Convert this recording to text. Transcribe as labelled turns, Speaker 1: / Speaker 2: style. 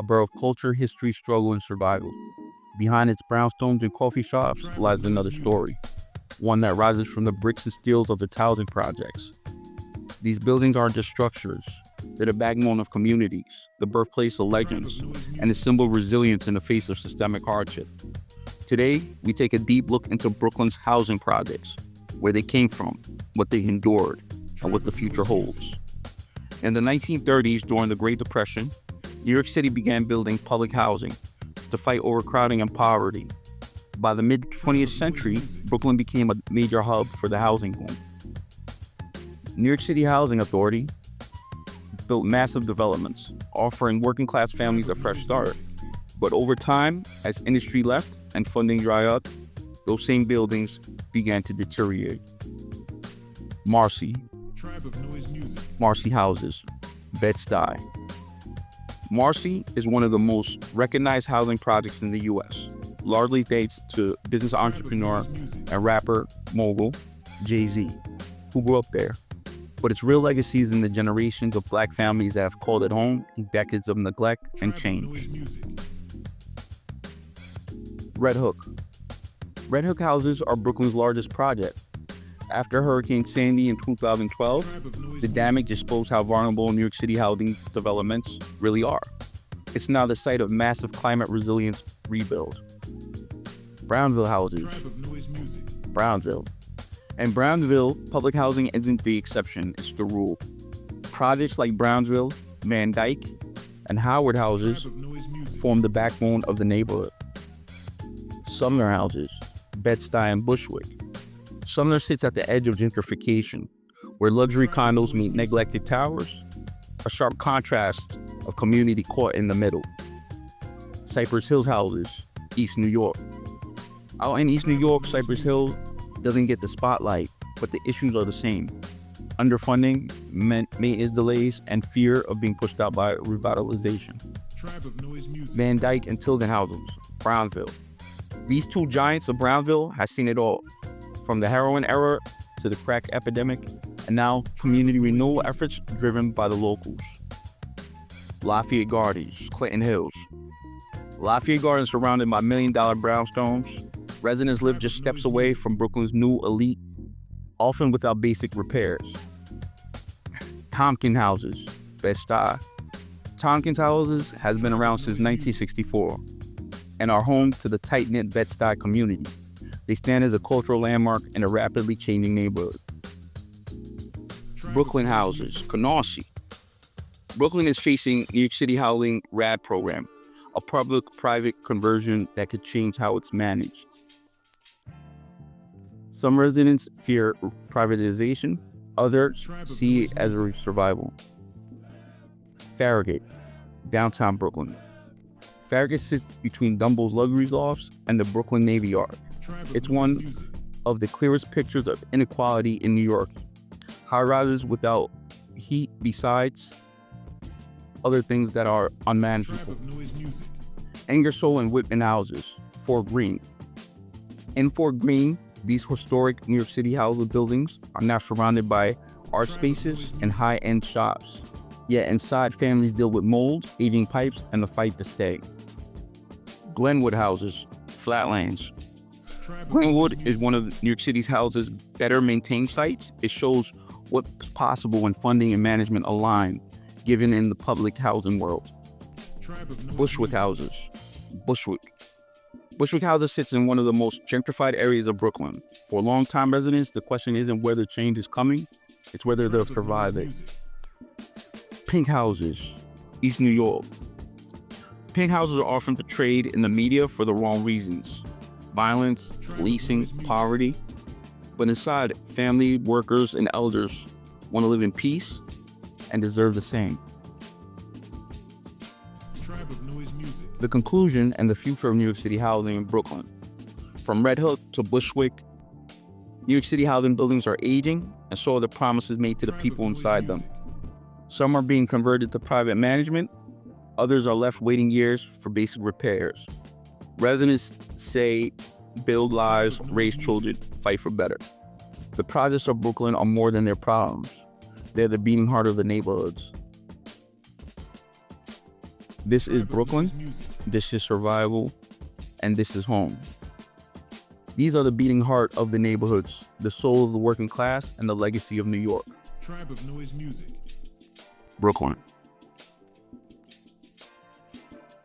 Speaker 1: a borough of culture, history, struggle, and survival. Behind its brownstones and coffee shops lies another story, one that rises from the bricks and steels of its housing projects. These buildings aren't just structures, they're the backbone of communities, the birthplace of legends, and a symbol of resilience in the face of systemic hardship. Today, we take a deep look into Brooklyn's housing projects, where they came from, what they endured, and what the future holds. In the 1930s, during the Great Depression, New York City began building public housing to fight overcrowding and poverty. By the mid-20th century, Brooklyn became a major hub for the housing boom. New York City Housing Authority built massive developments, offering working-class families a fresh start. But over time, as industry left and funding dried up, those same buildings began to deteriorate. Marcy houses, Bed-Stuy. Marcy is one of the most recognized housing projects in the U.S., largely thanks to business entrepreneur and rapper mogul Jay-Z, who grew up there. But its real legacy is in the generations of Black families that have called it home in decades of neglect and change. Red Hook. Red Hook houses are Brooklyn's largest project. After Hurricane Sandy in 2012, the damage exposed how vulnerable New York City housing developments really are. It's now the site of massive climate resilience rebuild. Brownsville houses. Brownsville. In Brownsville, public housing isn't the exception, it's the rule. Projects like Brownsville, Van Dyke, and Howard houses form the backbone of the neighborhood. Sumner houses, Bed-Stuy and Bushwick. Sumner sits at the edge of gentrification, where luxury condos meet neglected towers, a sharp contrast of community caught in the middle. Cypress Hills houses, East New York. Out in East New York, Cypress Hill doesn't get the spotlight, but the issues are the same. Underfunding, maintenance delays, and fear of being pushed out by revitalization. Van Dyke and Tilden houses, Brownsville. These two giants of Brownsville have seen it all, from the heroin era to the crack epidemic, and now community renewal efforts driven by the locals. Lafayette Gardens, Clinton Hills. Lafayette Gardens surrounded by million-dollar brownstones. Residents live just steps away from Brooklyn's new elite, often without basic repairs. Tompkins houses, Bed-Stuy. Tompkins houses has been around since 1964 and are home to the tight-knit Bed-Stuy community. They stand as a cultural landmark in a rapidly changing neighborhood. Brooklyn houses, Canarsie. Brooklyn is facing New York City Housing RAD program, a public-private conversion that could change how it's managed. Some residents fear privatization, others see it as a survival. Farragut, downtown Brooklyn. Farragut sits between Dumbo's luxury lofts and the Brooklyn Navy Yard. It's one of the clearest pictures of inequality in New York. High-rises without heat besides other things that are unmanageable. Ingersoll and Whitman houses, Fort Greene. In Fort Greene, these historic New York City housing buildings are now surrounded by art spaces and high-end shops. Yet inside, families deal with mold, aging pipes, and the fight to stay. Glenwood houses, Flatlands. Glenwood is one of New York City's houses' better maintained sites. It shows what's possible when funding and management align, given in the public housing world. Bushwick houses, Bushwick houses sits in one of the most gentrified areas of Brooklyn. For longtime residents, the question isn't whether change is coming, it's whether they'll survive it. Pink houses, East New York. Pink houses are often portrayed in the media for the wrong reasons. Violence, leasing, poverty. But inside, family, workers, and elders want to live in peace and deserve the same. The conclusion and the future of New York City housing in Brooklyn. From Red Hook to Bushwick, New York City housing buildings are aging, and so are the promises made to the people inside them. Some are being converted to private management, others are left waiting years for basic repairs. Residents say, build lives, raise children, fight for better. The projects of Brooklyn are more than their problems. They're the beating heart of the neighborhoods. This is Brooklyn, this is survival, and this is home. These are the beating heart of the neighborhoods, the soul of the working class, and the legacy of New York.
Speaker 2: Tribe of Noise Music.
Speaker 1: Brooklyn.